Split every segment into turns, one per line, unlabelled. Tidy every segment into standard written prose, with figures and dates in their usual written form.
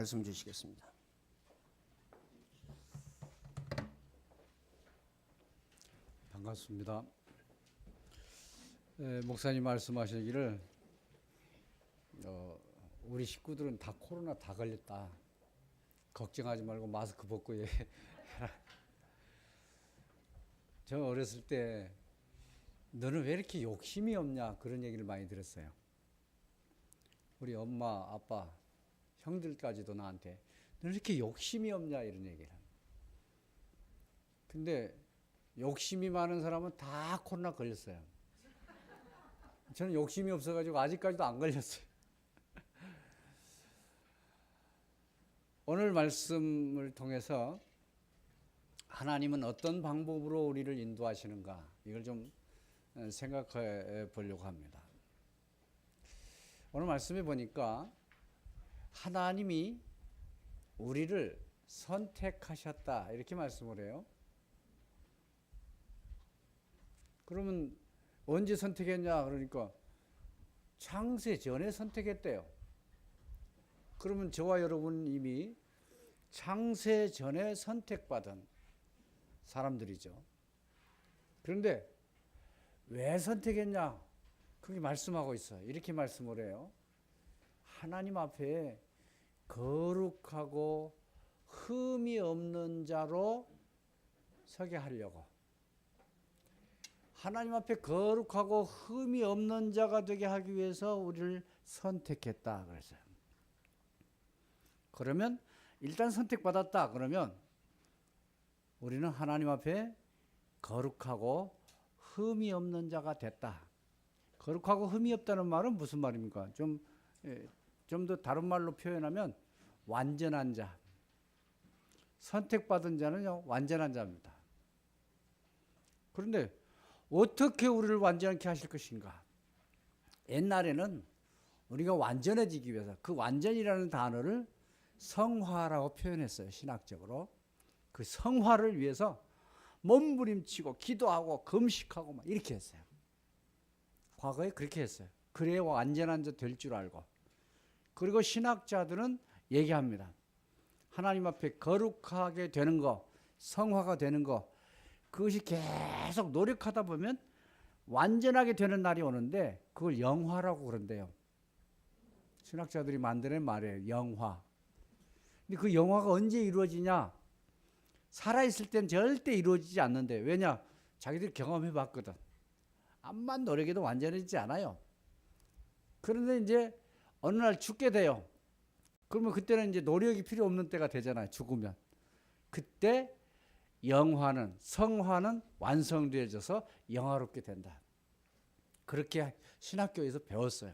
말씀 주시겠습니다.
반갑습니다. 목사님 말씀하시기를 우리 식구들은 다 코로나 다 걸렸다. 걱정하지 말고 마스크 벗고 해라. 저 어렸을 때 너는 왜 이렇게 욕심이 없냐 그런 얘기를 많이 들었어요. 우리 엄마, 아빠, 형들까지도 나한테 너는 이렇게 욕심이 없냐 이런 얘기를 합니다. 근데 욕심이 많은 사람은 다 코로나 걸렸어요. 저는 욕심이 없어가지고 아직까지도 안 걸렸어요. 오늘 말씀을 통해서 하나님은 어떤 방법으로 우리를 인도하시는가 이걸 좀 생각해 보려고 합니다. 오늘 말씀에 보니까 하나님이 우리를 선택하셨다 이렇게 말씀을 해요. 그러면 언제 선택했냐 그러니까 창세 전에 선택했대요. 그러면 저와 여러분 이미 창세 전에 선택받은 사람들이죠. 그런데 왜 선택했냐? 그게 말씀하고 있어요. 이렇게 말씀을 해요. 하나님 앞에 거룩하고 흠이 없는 자로 서게 하려고. 하나님 앞에 거룩하고 흠이 없는 자가 되게 하기 위해서 우리를 선택했다 그랬어요. 그러면 일단 선택받았다 그러면 우리는 하나님 앞에 거룩하고 흠이 없는 자가 됐다. 거룩하고 흠이 없다는 말은 무슨 말입니까? 좀 더 다른 말로 표현하면 완전한 자. 선택받은 자는요, 완전한 자입니다. 그런데 어떻게 우리를 완전케 하실 것인가? 옛날에는 우리가 완전해지기 위해서 그 완전이라는 단어를 성화라고 표현했어요. 신학적으로. 그 성화를 위해서 몸부림치고 기도하고 금식하고 막 이렇게 했어요. 과거에 그렇게 했어야 그래야 완전한 자 될 줄 알고. 그리고 신학자들은 얘기합니다. 하나님 앞에 거룩하게 되는 거, 성화가 되는 거, 그것이 계속 노력하다 보면 완전하게 되는 날이 오는데 그걸 영화라고 그런대요. 신학자들이 만드는 말이에요. 영화. 근데 그 영화가 언제 이루어지냐? 살아있을 땐 절대 이루어지지 않는데. 왜냐? 자기들이 경험해 봤거든. 암만 노력해도 완전해지지 않아요. 그런데 이제 어느 날 죽게 돼요. 그러면 그때는 이제 노력이 필요 없는 때가 되잖아요. 죽으면. 그때 영화는, 성화는 완성되어져서 영화롭게 된다. 그렇게 신학교에서 배웠어요.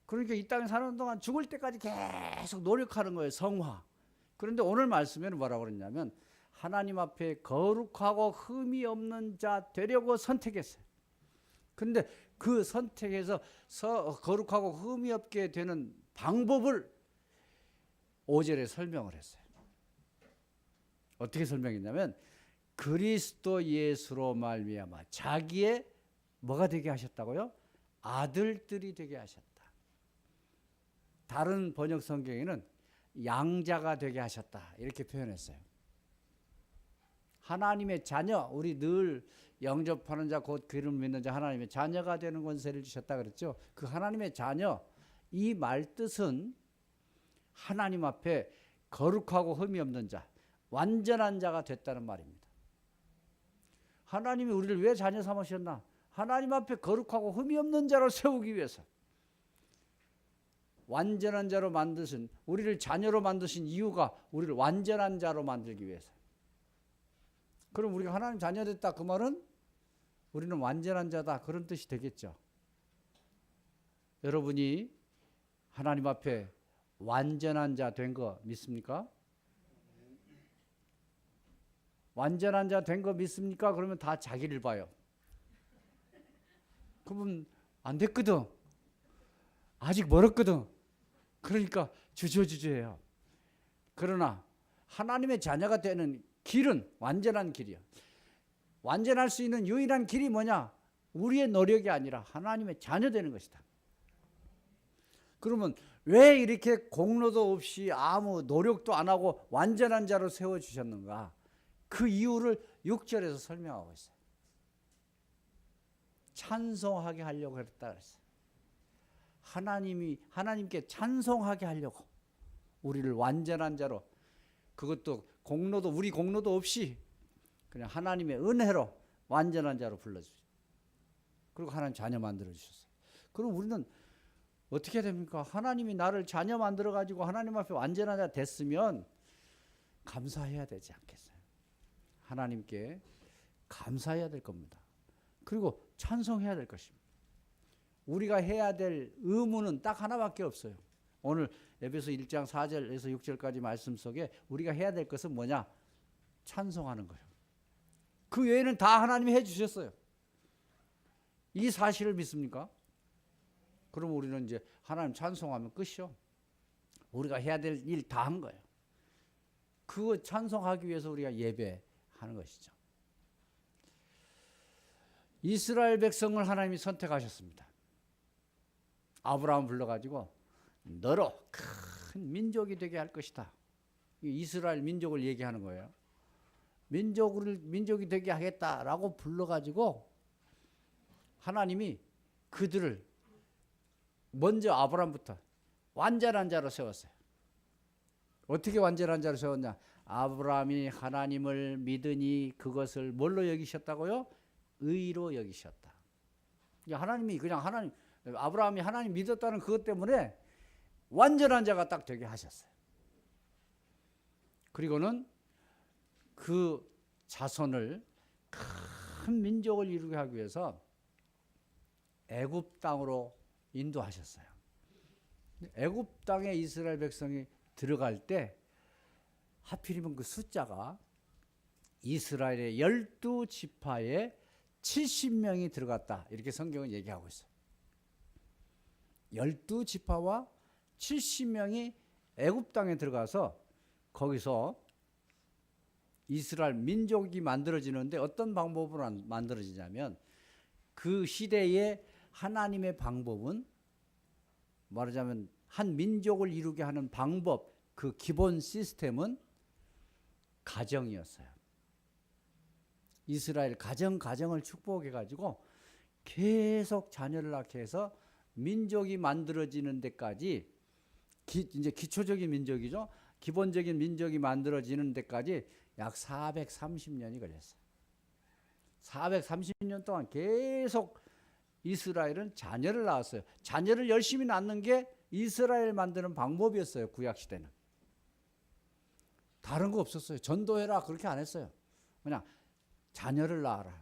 그러니까 이 땅에 사는 동안 죽을 때까지 계속 노력하는 거예요. 성화. 그런데 오늘 말씀에는 뭐라고 그랬냐면 하나님 앞에 거룩하고 흠이 없는 자 되려고 선택했어요. 그런데 그 선택에서 거룩하고 흠이 없게 되는 방법을 5절에 설명을 했어요. 어떻게 설명했냐면 그리스도 예수로 말미암아 자기의 뭐가 되게 하셨다고요? 아들들이 되게 하셨다. 다른 번역 성경에는 양자가 되게 하셨다 이렇게 표현했어요. 하나님의 자녀, 우리 늘 영접하는 자 곧 그를 믿는 자 하나님의 자녀가 되는 권세를 주셨다 그랬죠. 그 하나님의 자녀, 이 말 뜻은 하나님 앞에 거룩하고 흠이 없는 자, 완전한 자가 됐다는 말입니다. 하나님이 우리를 왜 자녀 삼으셨나? 하나님 앞에 거룩하고 흠이 없는 자로 세우기 위해서. 완전한 자로 만드신, 우리를 자녀로 만드신 이유가 우리를 완전한 자로 만들기 위해서. 그럼 우리가 하나님 자녀 됐다 그 말은 우리는 완전한 자다 그런 뜻이 되겠죠. 여러분이 하나님 앞에 완전한 자 된 거 믿습니까? 완전한 자 된 거 믿습니까? 그러면 다 자기를 봐요. 그러면 안 됐거든. 아직 멀었거든. 그러니까 주저주저해요. 그러나 하나님의 자녀가 되는 길은 완전한 길이야. 완전할 수 있는 유일한 길이 뭐냐? 우리의 노력이 아니라 하나님의 자녀 되는 것이다. 그러면 왜 이렇게 공로도 없이 아무 노력도 안 하고 완전한 자로 세워주셨는가? 그 이유를 6절에서 설명하고 있어요. 찬송하게 하려고 했다 그랬어요. 하나님께 찬송하게 하려고 우리를 완전한 자로, 그것도 공로도, 우리 공로도 없이 그냥 하나님의 은혜로 완전한 자로 불러주셨어요. 그리고 하나님 자녀 만들어 주셨어요. 그럼 우리는 어떻게 됩니까? 하나님이 나를 자녀 만들어 가지고 하나님 앞에 완전한 자 됐으면 감사해야 되지 않겠어요? 하나님께 감사해야 될 겁니다. 그리고 찬송해야 될 것입니다. 우리가 해야 될 의무는 딱 하나밖에 없어요. 오늘 에베소 1장 4절에서 6절까지 말씀 속에 우리가 해야 될 것은 뭐냐? 찬송하는 거예요. 그 외에는 다 하나님이 해주셨어요. 이 사실을 믿습니까? 그럼 우리는 이제 하나님 찬송하면 끝이요. 우리가 해야 될 일 다 한 거예요. 그거 찬송하기 위해서 우리가 예배하는 것이죠. 이스라엘 백성을 하나님이 선택하셨습니다. 아브라함 불러가지고 너로 큰 민족이 되게 할 것이다. 이스라엘 민족을 얘기하는 거예요. 민족이 되게 하겠다라고 불러가지고 하나님이 그들을 먼저 아브라함부터 완전한 자로 세웠어요. 어떻게 완전한 자로 세웠냐? 아브라함이 하나님을 믿으니 그것을 뭘로 여기셨다고요? 의로 여기셨다. 하나님이 그냥 아브라함이 하나님 믿었다는 그것 때문에 완전한 자가 딱 되게 하셨어요. 그리고는 그 자손을 큰 민족을 이루게 하기 위해서 애굽 땅으로 인도하셨어요. 애굽 땅에 이스라엘 백성이 들어갈 때 하필이면 그 숫자가 이스라엘의 12지파에 70명이 들어갔다. 이렇게 성경은 얘기하고 있어요. 12지파와 70명이 애굽 땅에 들어가서 거기서 이스라엘 민족이 만들어지는데 어떤 방법으로 만들어지냐면 그 시대의 하나님의 방법은 말하자면 한 민족을 이루게 하는 방법, 그 기본 시스템은 가정이었어요. 이스라엘 가정을 축복해가지고 계속 자녀를 낳게 해서 민족이 만들어지는 데까지 이제 기초적인 민족이죠. 기본적인 민족이 만들어지는 데까지 약 430년이 걸렸어요. 430년 동안 계속 이스라엘은 자녀를 낳았어요. 자녀를 열심히 낳는 게 이스라엘 만드는 방법이었어요. 구약시대는. 다른 거 없었어요. 전도해라 그렇게 안 했어요. 그냥 자녀를 낳아라.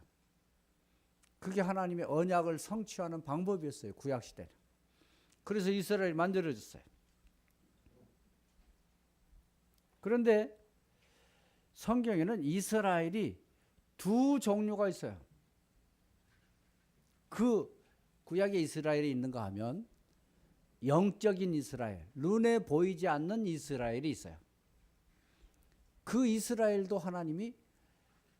그게 하나님의 언약을 성취하는 방법이었어요. 구약시대는. 그래서 이스라엘이 만들어졌어요. 그런데 성경에는 이스라엘이 두 종류가 있어요. 그 구약의 이스라엘이 있는가 하면 영적인 이스라엘, 눈에 보이지 않는 이스라엘이 있어요. 그 이스라엘도 하나님이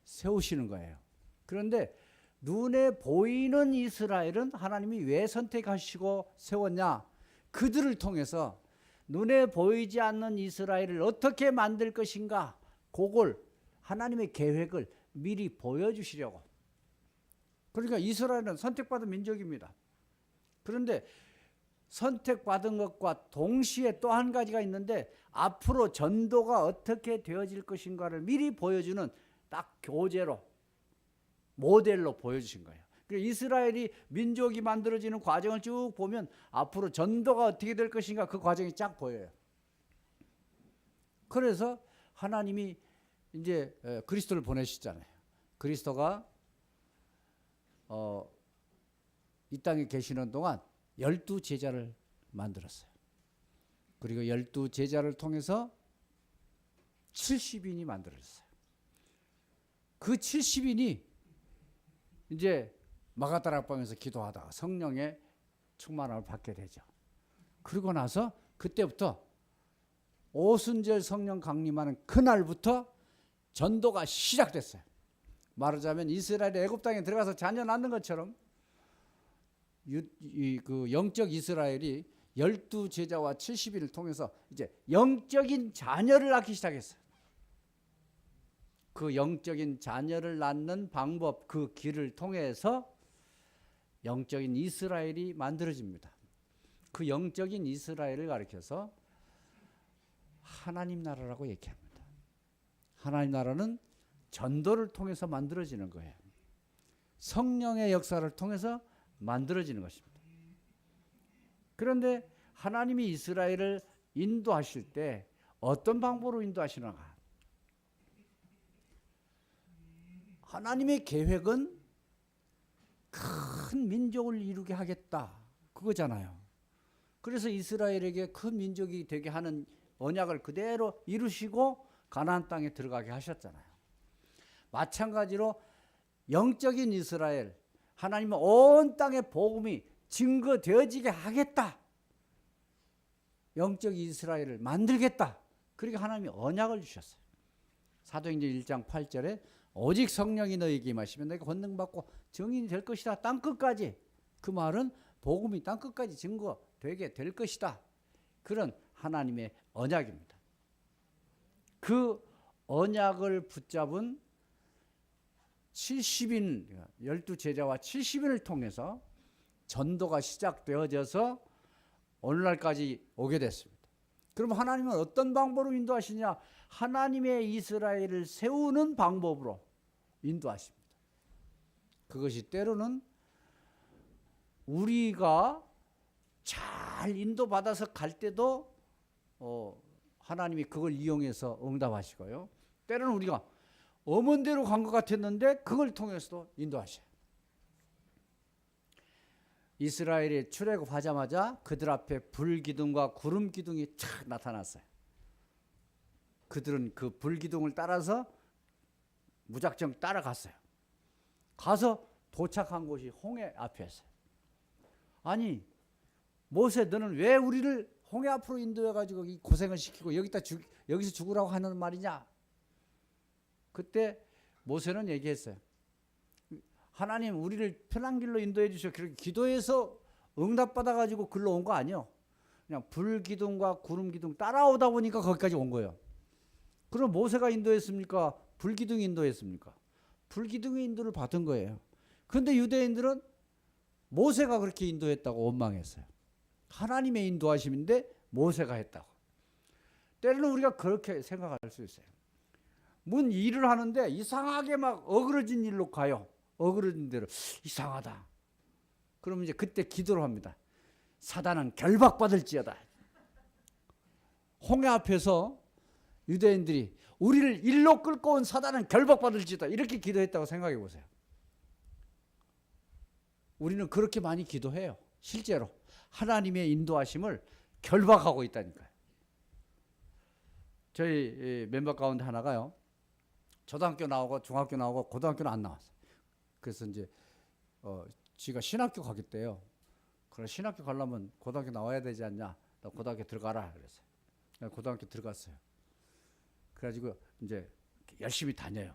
세우시는 거예요. 그런데 눈에 보이는 이스라엘은 하나님이 왜 선택하시고 세웠냐? 그들을 통해서 눈에 보이지 않는 이스라엘을 어떻게 만들 것인가? 그걸 하나님의 계획을 미리 보여주시려고. 그러니까 이스라엘은 선택받은 민족입니다. 그런데 선택받은 것과 동시에 또 한 가지가 있는데 앞으로 전도가 어떻게 되어질 것인가를 미리 보여주는 딱 교재로 모델로 보여주신 거예요. 그래서 이스라엘이 민족이 만들어지는 과정을 쭉 보면 앞으로 전도가 어떻게 될 것인가 그 과정이 쫙 보여요. 그래서 하나님이 이제 그리스도를 보내시잖아요. 그리스도가 이 땅에 계시는 동안 12제자를 만들었어요. 그리고 12제자를 통해서 70인이 만들어졌어요. 그 70인이 이제 마가다락방에서 기도하다가 성령의 충만함을 받게 되죠. 그러고 나서 그때부터 오순절 성령 강림하는 그날부터 전도가 시작됐어요. 말하자면 이스라엘의 애굽 땅에 들어가서 자녀 낳는 것처럼 그 영적 이스라엘이 열두 제자와 70인을 통해서 이제 영적인 자녀를 낳기 시작했어요. 그 영적인 자녀를 낳는 방법, 그 길을 통해서 영적인 이스라엘이 만들어집니다. 그 영적인 이스라엘을 가리켜서 하나님 나라라고 얘기합니다. 하나님 나라는 전도를 통해서 만들어지는 거예요. 성령의 역사를 통해서 만들어지는 것입니다. 그런데 하나님이 이스라엘을 인도하실 때 어떤 방법으로 인도하시는가? 하나님의 계획은 큰 민족을 이루게 하겠다, 그거잖아요. 그래서 이스라엘에게 큰 민족이 되게 하는 언약을 그대로 이루시고 가나안 땅에 들어가게 하셨잖아요. 마찬가지로 영적인 이스라엘, 하나님은 온 땅에 복음이 증거되어지게 하겠다, 영적 이스라엘을 만들겠다, 그렇게 하나님이 언약을 주셨어요. 사도행전 1장 8절에 오직 성령이 너희에게 임하시면 너희가 권능받고 증인이 될 것이다, 땅끝까지. 그 말은 복음이 땅끝까지 증거되게 될 것이다, 그런 하나님의 언약입니다. 그 언약을 붙잡은 70인, 12제자와 70인을 통해서 전도가 시작되어져서 오늘날까지 오게 됐습니다. 그럼 하나님은 어떤 방법으로 인도하시냐? 하나님의 이스라엘을 세우는 방법으로 인도하십니다. 그것이 때로는 우리가 잘 인도받아서 갈 때도 하나님이 그걸 이용해서 응답하시고요. 때로는 우리가 엄원대로 간 것 같았는데 그걸 통해서도 인도하셔요. 이스라엘이 출애굽하자마자 그들 앞에 불기둥과 구름기둥이 착 나타났어요. 그들은 그 불기둥을 따라서 무작정 따라갔어요. 가서 도착한 곳이 홍해 앞이었어요. 아니, 모세, 너는 왜 우리를 홍해 앞으로 인도해가지고 이 고생을 시키고 여기서 죽으라고 하는 말이냐? 그때 모세는 얘기했어요. 하나님, 우리를 편한 길로 인도해 주셔. 그렇게 기도해서 응답받아가지고 글로 온 거 아니요. 그냥 불기둥과 구름기둥 따라오다 보니까 거기까지 온 거예요. 그럼 모세가 인도했습니까? 불기둥이 인도했습니까? 불기둥의 인도를 받은 거예요. 그런데 유대인들은 모세가 그렇게 인도했다고 원망했어요. 하나님의 인도하심인데 모세가 했다고. 때로는 우리가 그렇게 생각할 수 있어요. 뭔 일을 하는데 이상하게 막 어그러진 일로 가요. 어그러진 대로 이상하다. 그러면 이제 그때 기도를 합니다. 사단은 결박받을지어다. 홍해 앞에서 유대인들이 우리를 일로 끌고 온 사단은 결박받을지어다, 이렇게 기도했다고 생각해 보세요. 우리는 그렇게 많이 기도해요. 실제로 하나님의 인도하심을 결박하고 있다니까요. 저희 멤버 가운데 하나가요, 초등학교 나오고 중학교 나오고 고등학교는 안 나왔어요. 그래서 이제 지가 신학교 가겠대요. 그래, 신학교 가려면 고등학교 나와야 되지 않냐? 너 고등학교 들어가라 그랬어요. 고등학교 들어갔어요. 그래가지고 이제 열심히 다녀요.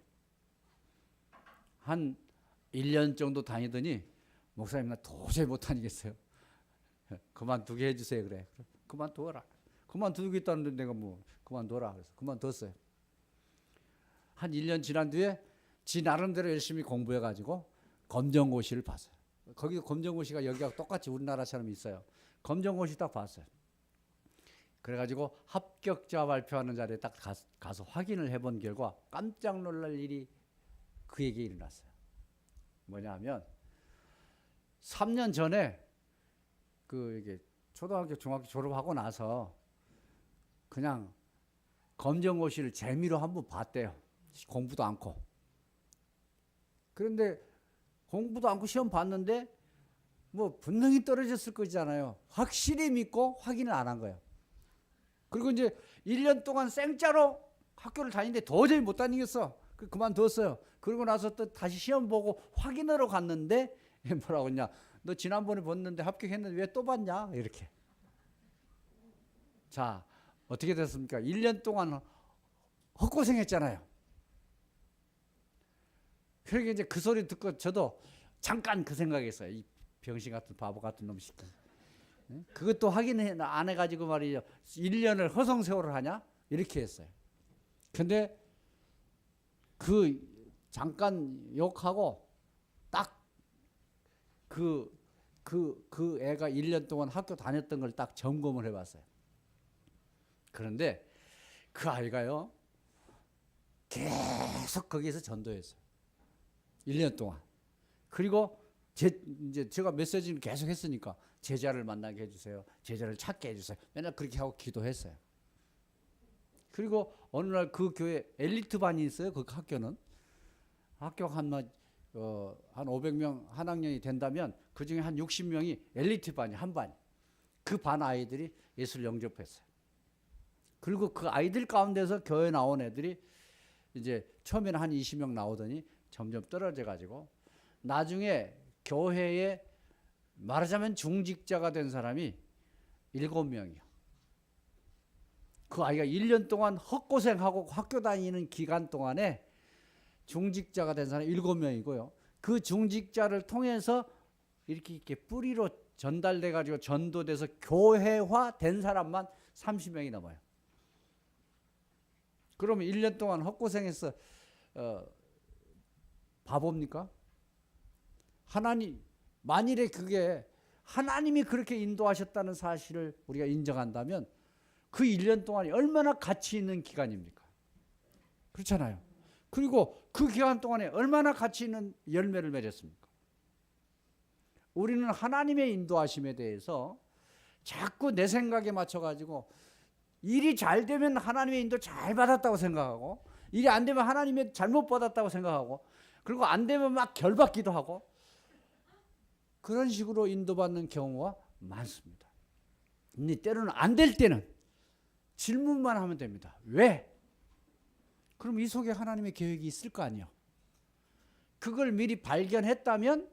한 1년 정도 다니더니 목사님, 나 도저히 못 다니겠어요. 그만두게 해주세요. 그래. 그만두어라. 그만두겠다는데 내가 뭐 그만둬라. 그래서 그만뒀어요. 한 1년 지난 뒤에 지 나름대로 열심히 공부해가지고 검정고시를 봤어요. 거기 검정고시가 여기하고 똑같이 우리나라처럼 있어요. 검정고시 딱 봤어요. 그래가지고 합격자 발표하는 자리에 딱 가서 확인을 해본 결과 깜짝 놀랄 일이 그에게 일어났어요. 뭐냐면 3년 전에 이게 초등학교 중학교 졸업하고 나서 그냥 검정고시를 재미로 한번 봤대요. 공부도 않고. 그런데 공부도 않고 시험 봤는데 뭐 분명히 떨어졌을 거잖아요. 확실히 믿고 확인을 안 한 거예요. 그리고 이제 1년 동안 생짜로 학교를 다니는데 도저히 못 다니겠어. 그만뒀어요. 그러고 나서 또 다시 시험 보고 확인하러 갔는데 뭐라고 했냐? 너 지난번에 봤는데 합격했는데 왜 또 봤냐? 이렇게. 자, 어떻게 됐습니까? 1년 동안 헛고생했잖아요. 그러니까 이제 그 소리 듣고 저도 잠깐 그 생각했어요. 이 병신 같은 바보 같은 놈 시키. 그것도 확인 안 해가지고 말이죠. 1년을 허송세월을 하냐? 이렇게 했어요. 근데 그 잠깐 욕하고 딱 그 애가 1년 동안 학교 다녔던 걸 딱 점검을 해봤어요. 그런데 그 아이가요, 계속 거기에서 전도했어요. 1년 동안. 그리고 이제 제가 메시지를 계속 했으니까 제자를 만나게 해주세요. 제자를 찾게 해주세요. 맨날 그렇게 하고 기도했어요. 그리고 어느 날 그 교회 엘리트 반이 있어요. 그 학교는. 학교 한 500명 한 학년이 된다면 그중에 한 60명이 엘리트 반이 한 반. 그 반 아이들이 예수를 영접했어요. 그리고 그 아이들 가운데서 교회 나온 애들이 이제 처음에는 한 20명 나오더니 점점 떨어져 가지고 나중에 교회에 말하자면 중직자가 된 사람이 7명이요. 그 아이가 1년 동안 헛고생하고 학교 다니는 기간 동안에 중직자가 된 사람이 7명이고요. 그 중직자를 통해서 이렇게 뿌리로 전달돼 가지고 전도돼서 교회화 된 사람만 30명이 넘어요. 그러면 1년 동안 헛고생해서 바보입니까? 하나님, 만일에 그게 하나님이 그렇게 인도하셨다는 사실을 우리가 인정한다면 그 1년 동안이 얼마나 가치 있는 기간입니까? 그렇잖아요. 그리고 그 기간 동안에 얼마나 가치 있는 열매를 맺었습니까? 우리는 하나님의 인도하심에 대해서 자꾸 내 생각에 맞춰가지고 일이 잘 되면 하나님의 인도 잘 받았다고 생각하고, 일이 안 되면 하나님의 잘못 받았다고 생각하고, 그리고 안 되면 막 결받기도 하고, 그런 식으로 인도받는 경우가 많습니다. 근데 때로는 안 될 때는 질문만 하면 됩니다. 왜? 그럼 이 속에 하나님의 계획이 있을 거 아니에요. 그걸 미리 발견했다면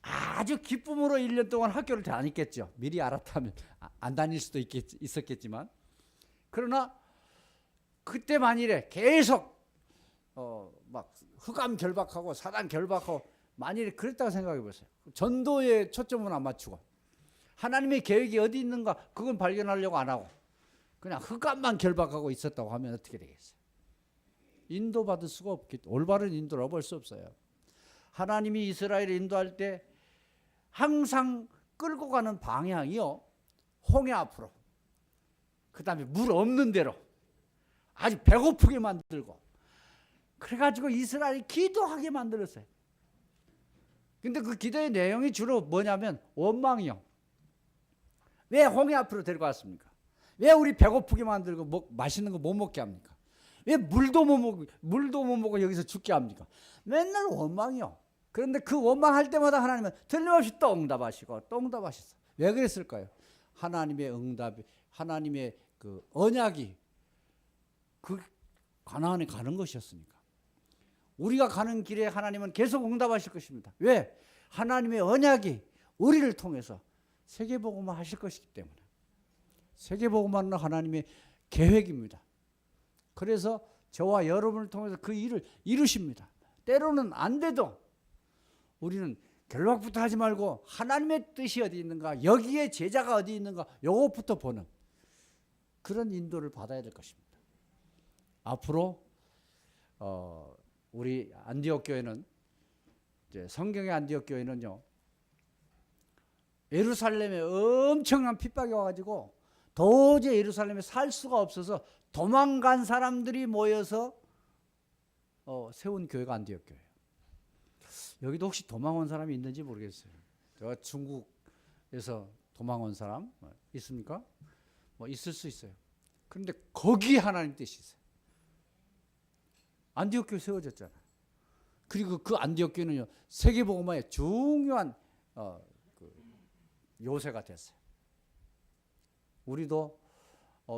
아주 기쁨으로 1년 동안 학교를 다녔겠죠. 미리 알았다면 안 다닐 수도 있었겠지만, 그러나 그때 만일에 계속 막 흑암 결박하고 사단 결박하고 만일에 그랬다고 생각해 보세요. 전도에 초점은 안 맞추고 하나님의 계획이 어디 있는가 그건 발견하려고 안 하고 그냥 흑암만 결박하고 있었다고 하면 어떻게 되겠어요? 인도받을 수가 없겠죠. 올바른 인도를 얻을 수 없어요. 하나님이 이스라엘을 인도할 때 항상 끌고 가는 방향이요, 홍해 앞으로, 그 다음에 물 없는 데로 아주 배고프게 만들고, 그래가지고 이스라엘이 기도하게 만들었어요. 근데 그 기도의 내용이 주로 뭐냐면 원망이요. 왜 홍해 앞으로 데리고 왔습니까? 왜 우리 배고프게 만들고 맛있는 거 못 먹게 합니까? 왜 물도 못 먹고 여기서 죽게 합니까? 맨날 원망이요. 그런데 그 원망할 때마다 하나님은 틀림없이 또 응답하시고 또 응답하셨어. 왜 그랬을까요? 하나님의 응답이, 하나님의 그 언약이 그 가나안에 가는 것이었으니까. 우리가 가는 길에 하나님은 계속 응답하실 것입니다. 왜? 하나님의 언약이 우리를 통해서 세계복음화 하실 것이기 때문에. 세계복음화는 하나님의 계획입니다. 그래서 저와 여러분을 통해서 그 일을 이루십니다. 때로는 안 돼도 우리는 결박부터 하지 말고 하나님의 뜻이 어디 있는가, 여기에 제자가 어디 있는가, 요것부터 보는 그런 인도를 받아야 될 것입니다. 앞으로 우리 안디옥 교회는, 이제 성경의 안디옥 교회는요, 예루살렘에 엄청난 핍박이 와가지고 도저히 예루살렘에 살 수가 없어서 도망간 사람들이 모여서 세운 교회가 안디옥 교회예요. 여기도 혹시 도망 온 사람이 있는지 모르겠어요. 제가 중국에서 도망 온 사람 있습니까? 뭐 있을 수 있어요. 그런데 거기에 하나님 뜻이 있어요. 안디옥 교회 세워졌잖아요. 그리고 그 안디옥 교회는요, 세계복음화의 중요한 요새가 됐어요. 우리도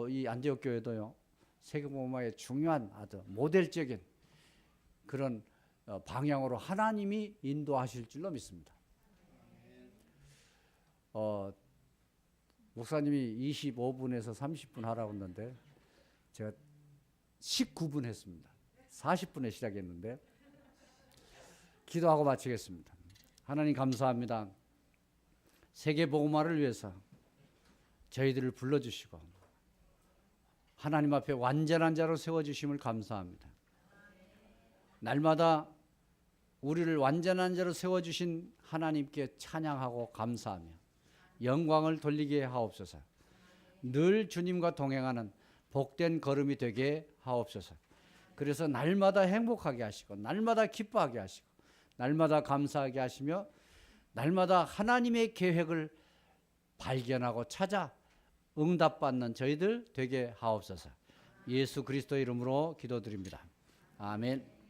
이 안디옥 교회도요, 세계복음화의 중요한 아주 모델적인 그런 방향으로 하나님이 인도하실 줄로 믿습니다. 목사님이 25분에서 30분 하라고 했는데 제가 19분 했습니다. 40분에 시작했는데 기도하고 마치겠습니다. 하나님 감사합니다. 세계복음화를 위해서 저희들을 불러주시고 하나님 앞에 완전한 자로 세워주심을 감사합니다. 날마다 우리를 완전한 자로 세워주신 하나님께 찬양하고 감사하며 영광을 돌리게 하옵소서. 늘 주님과 동행하는 복된 걸음이 되게 하옵소서. 그래서 날마다 행복하게 하시고 날마다 기뻐하게 하시고 날마다 감사하게 하시며 날마다 하나님의 계획을 발견하고 찾아 응답받는 저희들 되게 하옵소서. 예수 그리스도 이름으로 기도드립니다. 아멘.